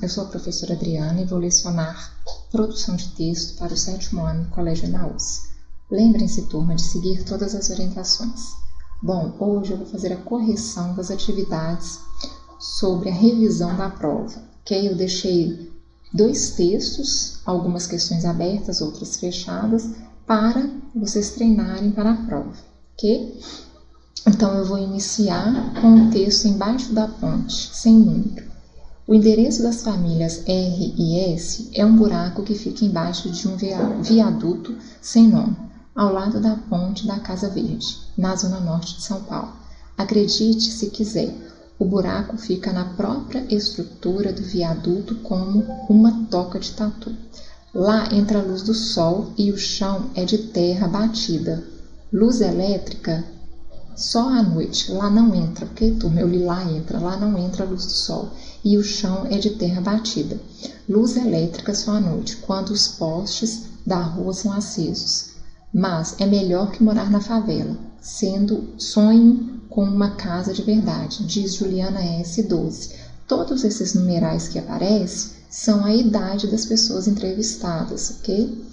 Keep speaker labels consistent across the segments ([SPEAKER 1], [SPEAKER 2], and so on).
[SPEAKER 1] eu sou a professora Adriana e vou lecionar produção de texto para o 7º ano do Colégio Emaús. Lembrem-se, turma, de seguir todas as orientações. Bom, hoje eu vou fazer a correção das atividades sobre a revisão da prova, ok? Eu deixei 2 textos, algumas questões abertas, outras fechadas, para vocês treinarem para a prova, ok? Então, eu vou iniciar com o texto embaixo da ponte, sem número. O endereço das famílias R e S é um buraco que fica embaixo de um viaduto sem nome, ao lado da ponte da Casa Verde, na zona norte de São Paulo. Acredite se quiser, o buraco fica na própria estrutura do viaduto como uma toca de tatu. Lá entra a luz do sol e o chão é de terra batida. Luz elétrica só à noite, lá não entra, porque turma, eu li lá não entra a luz do sol. E o chão é de terra batida. Luz elétrica só à noite, quando os postes da rua são acesos. Mas é melhor que morar na favela, sendo sonho com uma casa de verdade, diz Juliana S. 12. Todos esses numerais que aparecem são a idade das pessoas entrevistadas, ok?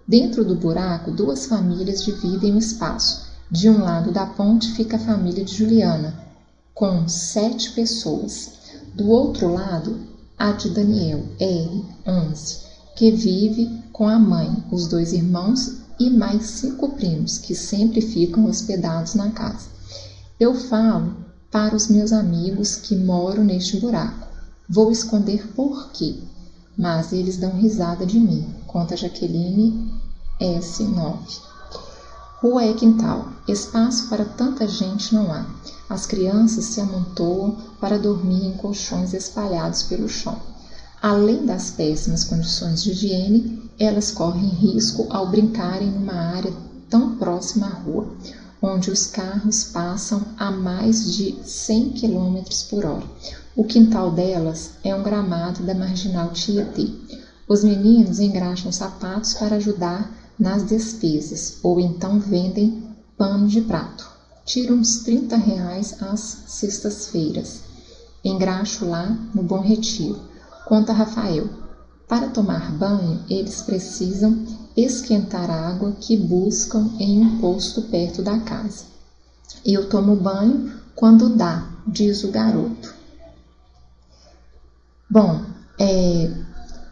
[SPEAKER 1] Dentro do buraco, 2 famílias dividem o espaço. De um lado da ponte fica a família de Juliana, com 7 pessoas. Do outro lado, a de Daniel, R, 11, que vive com a mãe, os 2 irmãos e mais 5 primos, que sempre ficam hospedados na casa. Eu falo para os meus amigos que moram neste buraco. Vou esconder por quê, mas eles dão risada de mim, conta Jaqueline S, 9. Rua é quintal. Espaço para tanta gente não há. As crianças se amontoam para dormir em colchões espalhados pelo chão. Além das péssimas condições de higiene, elas correm risco ao brincarem numa área tão próxima à rua, onde os carros passam a mais de 100 km por hora. O quintal delas é um gramado da Marginal Tietê. Os meninos engraxam sapatos para ajudar nas despesas, ou então vendem pano de prato. Tiro uns R$30 às sextas-feiras. Engraxo lá no Bom Retiro. Conta Rafael. Para tomar banho, eles precisam esquentar a água que buscam em um posto perto da casa. Eu tomo banho quando dá, diz o garoto. Bom,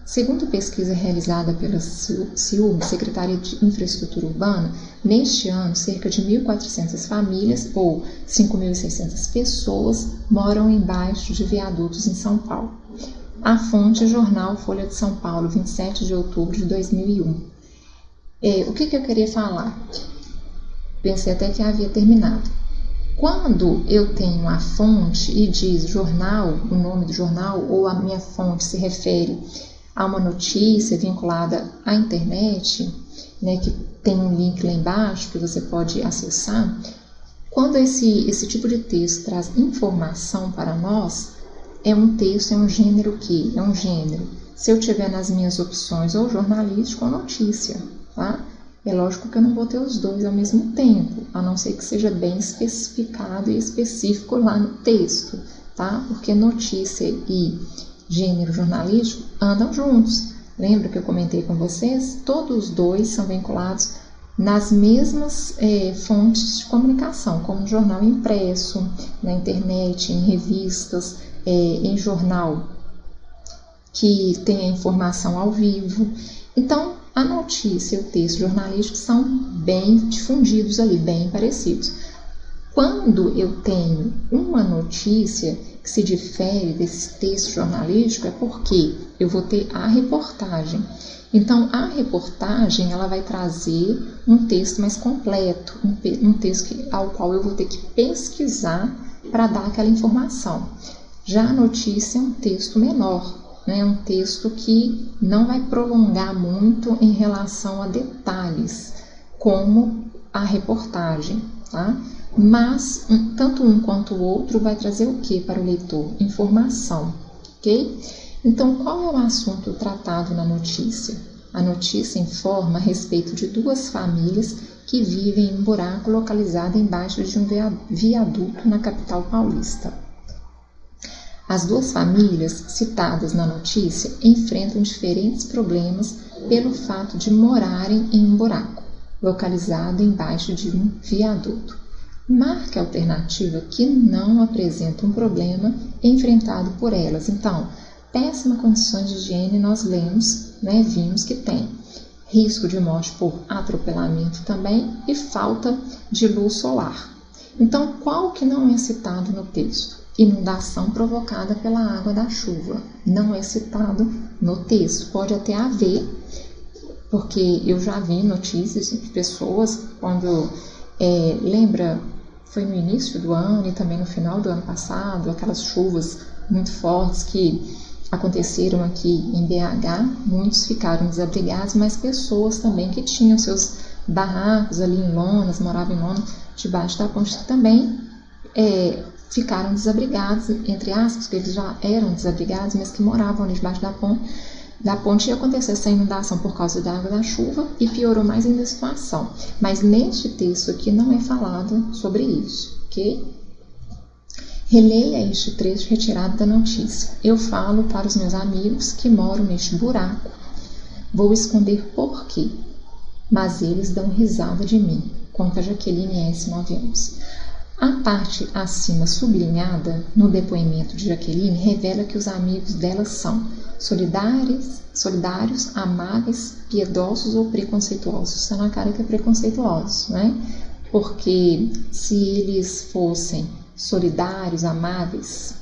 [SPEAKER 1] segundo pesquisa realizada pela CIUB, Secretaria de Infraestrutura Urbana, neste ano, cerca de 1.400 famílias, ou 5.600 pessoas, moram embaixo de viadutos em São Paulo. A fonte, jornal Folha de São Paulo, 27 de outubro de 2001. O que eu queria falar? Pensei até que havia terminado. Quando eu tenho a fonte e diz jornal, o nome do jornal, ou a minha fonte se refere a uma notícia vinculada à internet, né, que tem um link lá embaixo que você pode acessar, quando esse tipo de texto traz informação para nós, é um texto, é um gênero que? É um gênero. Se eu tiver nas minhas opções ou jornalístico ou notícia, tá? É lógico que eu não vou ter os 2 ao mesmo tempo, a não ser que seja bem especificado e específico lá no texto, tá? Porque notícia e gênero jornalístico andam juntos. Lembra que eu comentei com vocês? Todos os 2 são vinculados nas mesmas fontes de comunicação, como no jornal impresso, na internet, em revistas, em jornal que tem a informação ao vivo. Então, a notícia e o texto jornalístico são bem difundidos ali, bem parecidos. Quando eu tenho uma notícia que se difere desse texto jornalístico, é porque eu vou ter a reportagem. Então, a reportagem ela vai trazer um texto mais completo, um texto ao qual eu vou ter que pesquisar para dar aquela informação. Já a notícia é um texto menor, né? É um texto que não vai prolongar muito em relação a detalhes, como a reportagem, tá? Mas, tanto um quanto o outro vai trazer o que para o leitor? Informação, ok? Então, qual é o assunto tratado na notícia? A notícia informa a respeito de 2 famílias que vivem em um buraco localizado embaixo de um viaduto na capital paulista. As duas famílias citadas na notícia enfrentam diferentes problemas pelo fato de morarem em um buraco, localizado embaixo de um viaduto. Marque a alternativa que não apresenta um problema enfrentado por elas. Então, péssimas condições de higiene nós vimos que tem. Risco de morte por atropelamento também e falta de luz solar. Então, qual que não é citado no texto? Inundação provocada pela água da chuva. Não é citado no texto. Pode até haver, porque eu já vi notícias de pessoas quando, lembra, foi no início do ano e também no final do ano passado, aquelas chuvas muito fortes que aconteceram aqui em BH, muitos ficaram desabrigados, mas pessoas também que tinham seus barracos ali em lonas, moravam em lonas, debaixo da ponte também ficaram desabrigados, entre aspas, porque eles já eram desabrigados, mas que moravam ali debaixo da ponte, ia acontecer essa inundação por causa da água da chuva e piorou mais ainda a situação. Mas neste texto aqui não é falado sobre isso, ok? Releia este trecho retirado da notícia. Eu falo para os meus amigos que moram neste buraco. Vou esconder por quê, mas eles dão risada de mim, conta Jaqueline S. 911. A parte acima sublinhada no depoimento de Jaqueline revela que os amigos dela são solidários, amáveis, piedosos ou preconceituosos. Está na cara que é preconceituosos, né? Porque se eles fossem solidários, amáveis,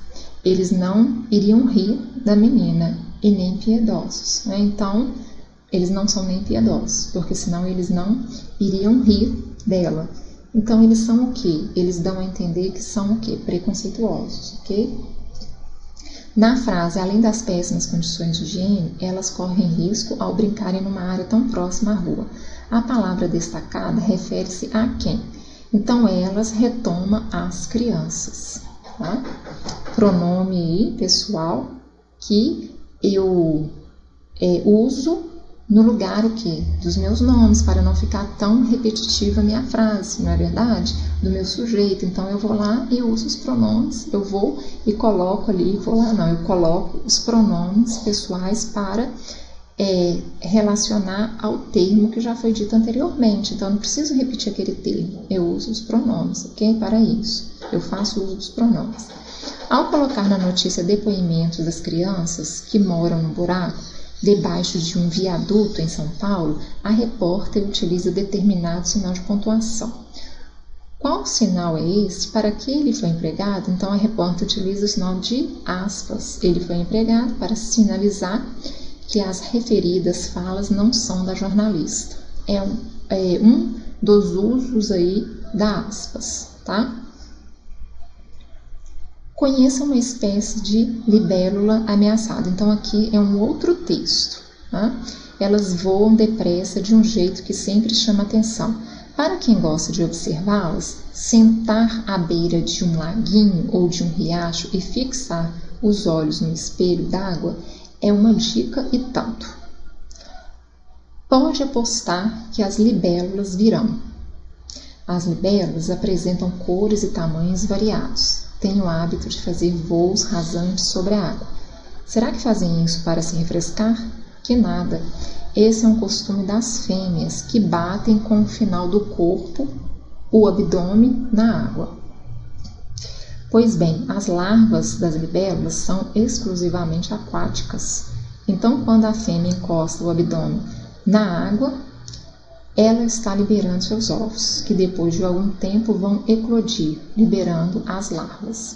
[SPEAKER 1] eles não iriam rir da menina e nem piedosos, né? Então, eles não são nem piedosos, porque senão eles não iriam rir dela. Então, eles são o quê? Eles dão a entender que são o quê? Preconceituosos, ok? Na frase, além das péssimas condições de higiene, elas correm risco ao brincarem numa área tão próxima à rua. A palavra destacada refere-se a quem? Então, elas retoma as crianças, tá? Pronome aí, pessoal, que eu uso no lugar o quê? Dos meus nomes, para não ficar tão repetitiva a minha frase, não é verdade? Do meu sujeito. Então, eu vou lá e uso os pronomes, eu vou e coloco ali, eu coloco os pronomes pessoais para relacionar ao termo que já foi dito anteriormente. Então, eu não preciso repetir aquele termo, eu uso os pronomes, ok? Para isso, eu faço uso dos pronomes. Ao colocar na notícia depoimentos das crianças que moram no buraco, debaixo de um viaduto em São Paulo, a repórter utiliza determinado sinal de pontuação. Qual sinal é esse? Para que ele foi empregado? Então, a repórter utiliza o sinal de aspas. Ele foi empregado para sinalizar que as referidas falas não são da jornalista. É um dos usos aí da aspas, tá? Conheça uma espécie de libélula ameaçada. Então, aqui é um outro texto, tá? Elas voam depressa de um jeito que sempre chama atenção. Para quem gosta de observá-las, sentar à beira de um laguinho ou de um riacho e fixar os olhos no espelho d'água é uma dica e tanto. Pode apostar que as libélulas virão. As libélulas apresentam cores e tamanhos variados. Têm o hábito de fazer voos rasantes sobre a água. Será que fazem isso para se refrescar? Que nada. Esse é um costume das fêmeas, que batem com o final do corpo, o abdômen, na água. Pois bem, as larvas das libélulas são exclusivamente aquáticas. Então, quando a fêmea encosta o abdômen na água, ela está liberando seus ovos, que depois de algum tempo vão eclodir, liberando as larvas.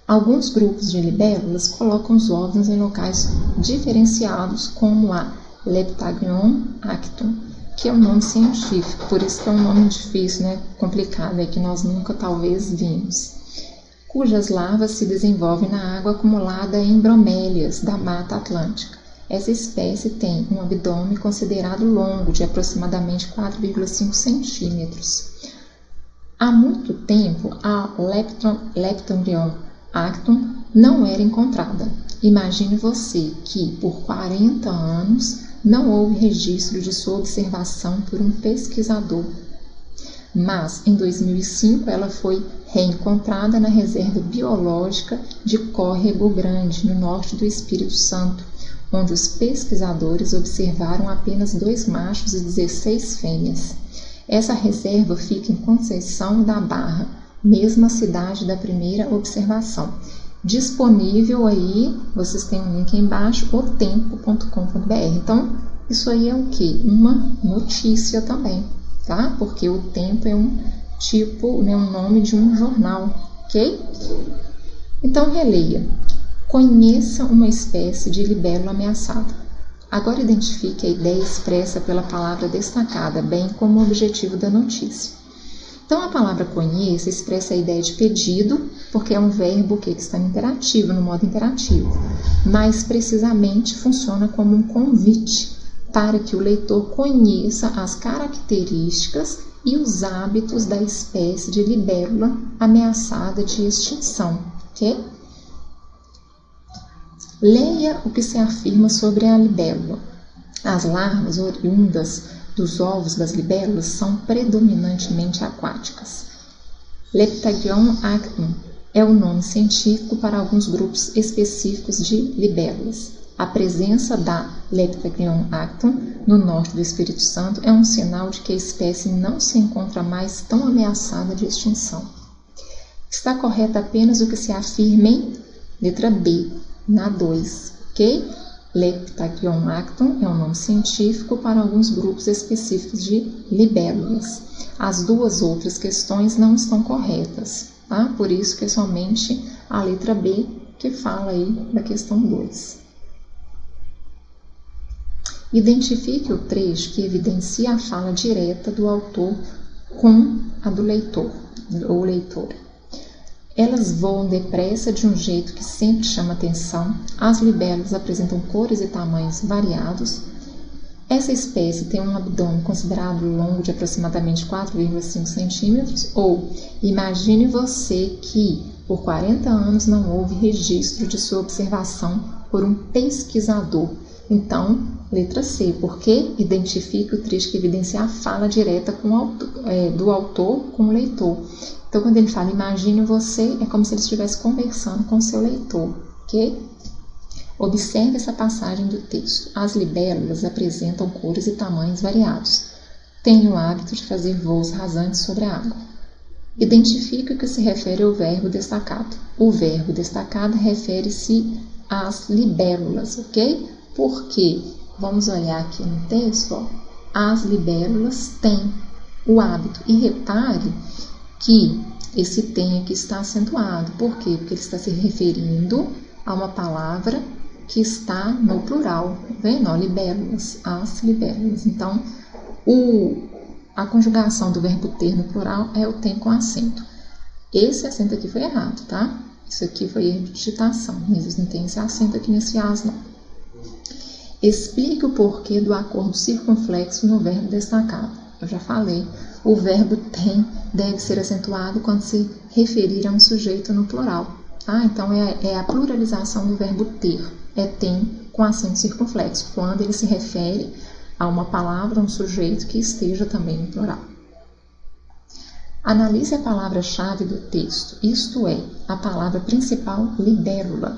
[SPEAKER 1] Alguns grupos de libélulas colocam os ovos em locais diferenciados, como a Leptagnion actum, que é um nome científico, por isso que é um nome difícil, né? Complicado, que nós nunca talvez vimos, cujas larvas se desenvolvem na água acumulada em bromélias da Mata Atlântica. Essa espécie tem um abdômen considerado longo, de aproximadamente 4,5 centímetros. Há muito tempo, a Leptagnion actum não era encontrada. Imagine você que, por 40 anos, não houve registro de sua observação por um pesquisador. mas em 2005 ela foi reencontrada na reserva biológica de Córrego Grande, no norte do Espírito Santo, onde os pesquisadores observaram apenas 2 machos e 16 fêmeas. Essa reserva fica em Conceição da Barra, mesma cidade da primeira observação. Disponível aí, vocês têm um link aí embaixo, otempo.com.br. Então, isso aí é o quê? Uma notícia também, tá? Porque o Tempo é um tipo, né, um nome de um jornal, ok? Então, releia. Conheça uma espécie de libélula ameaçada. Agora identifique a ideia expressa pela palavra destacada, bem como o objetivo da notícia. Então, a palavra conheça expressa a ideia de pedido, porque é um verbo que está no imperativo, no modo imperativo. Mais precisamente, funciona como um convite para que o leitor conheça as características e os hábitos da espécie de libélula ameaçada de extinção, ok? Leia o que se afirma sobre a libélula. As larvas oriundas dos ovos das libélulas são predominantemente aquáticas. Leptagyon actum é o nome científico para alguns grupos específicos de libélulas. A presença da Leptagyon actum no norte do Espírito Santo é um sinal de que a espécie não se encontra mais tão ameaçada de extinção. Está correto apenas o que se afirma em letra B, na 2, ok? Leptagyon actum é um nome científico para alguns grupos específicos de libélulas. As 2 outras questões não estão corretas, tá? Por isso que é somente a letra B que fala aí da questão 2. Identifique o trecho que evidencia a fala direta do autor com a do leitor ou leitora. Elas voam depressa de um jeito que sempre chama atenção. As libélulas apresentam cores e tamanhos variados. Essa espécie tem um abdômen considerado longo de aproximadamente 4,5 centímetros. Ou, imagine você que por 40 anos não houve registro de sua observação por um pesquisador. Então, letra C, porque identifica o trecho que evidencia a fala direta do autor com o leitor. Então, quando ele fala, imagine você, é como se ele estivesse conversando com o seu leitor, ok? Observe essa passagem do texto. As libélulas apresentam cores e tamanhos variados. Têm o hábito de fazer voos rasantes sobre a água. Identifique o que se refere ao verbo destacado. O verbo destacado refere-se às libélulas, ok? Porque, vamos olhar aqui no texto, ó, as libélulas têm o hábito. E repare que esse tem aqui está acentuado. Por quê? Porque ele está se referindo a uma palavra que está no plural. Tá vendo? Ó, libélulas, as libélulas. Então, a conjugação do verbo ter no plural é o tem com acento. Esse acento aqui foi errado, tá? Isso aqui foi erro de digitação. Mas não tem esse acento aqui nesse as, não. Explique o porquê do acordo circunflexo no verbo destacado. Eu já falei, o verbo tem deve ser acentuado quando se referir a um sujeito no plural. Tá? Então, é a pluralização do verbo ter. É tem com acento circunflexo, quando ele se refere a uma palavra, um sujeito que esteja também no plural. Analise a palavra-chave do texto, isto é, a palavra principal, libélula.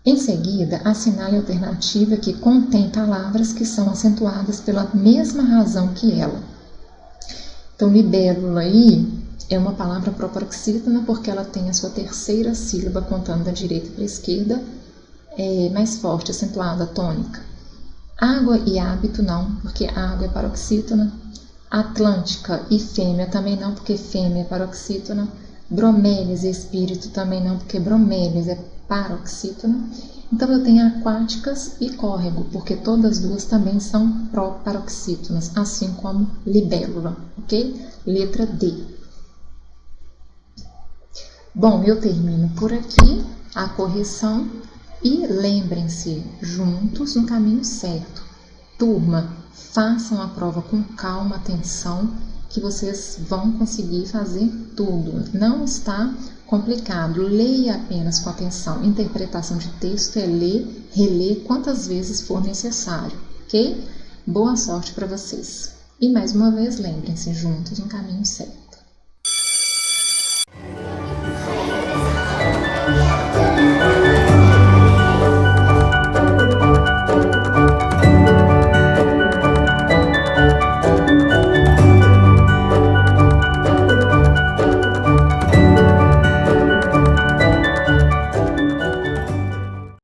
[SPEAKER 1] Em seguida, assinale a alternativa que contém palavras que são acentuadas pela mesma razão que ela. Então, libélula aí é uma palavra proparoxítona porque ela tem a sua terceira sílaba contando da direita para a esquerda, mais forte, acentuada, tônica. Água e hábito não, porque água é paroxítona. Atlântica e fêmea também não, porque fêmea é paroxítona. Bromélias e espírito também não, porque bromélias é paroxítona. Então, eu tenho aquáticas e córrego, porque todas duas também são paroxítonas, assim como libélula, ok? Letra D. Bom, eu termino por aqui a correção e lembrem-se, juntos no caminho certo. Turma, façam a prova com calma, atenção, que vocês vão conseguir fazer tudo. Não está complicado, leia apenas com atenção. Interpretação de texto é ler, reler quantas vezes for necessário, ok? Boa sorte para vocês. E mais uma vez, lembrem-se juntos um caminho certo.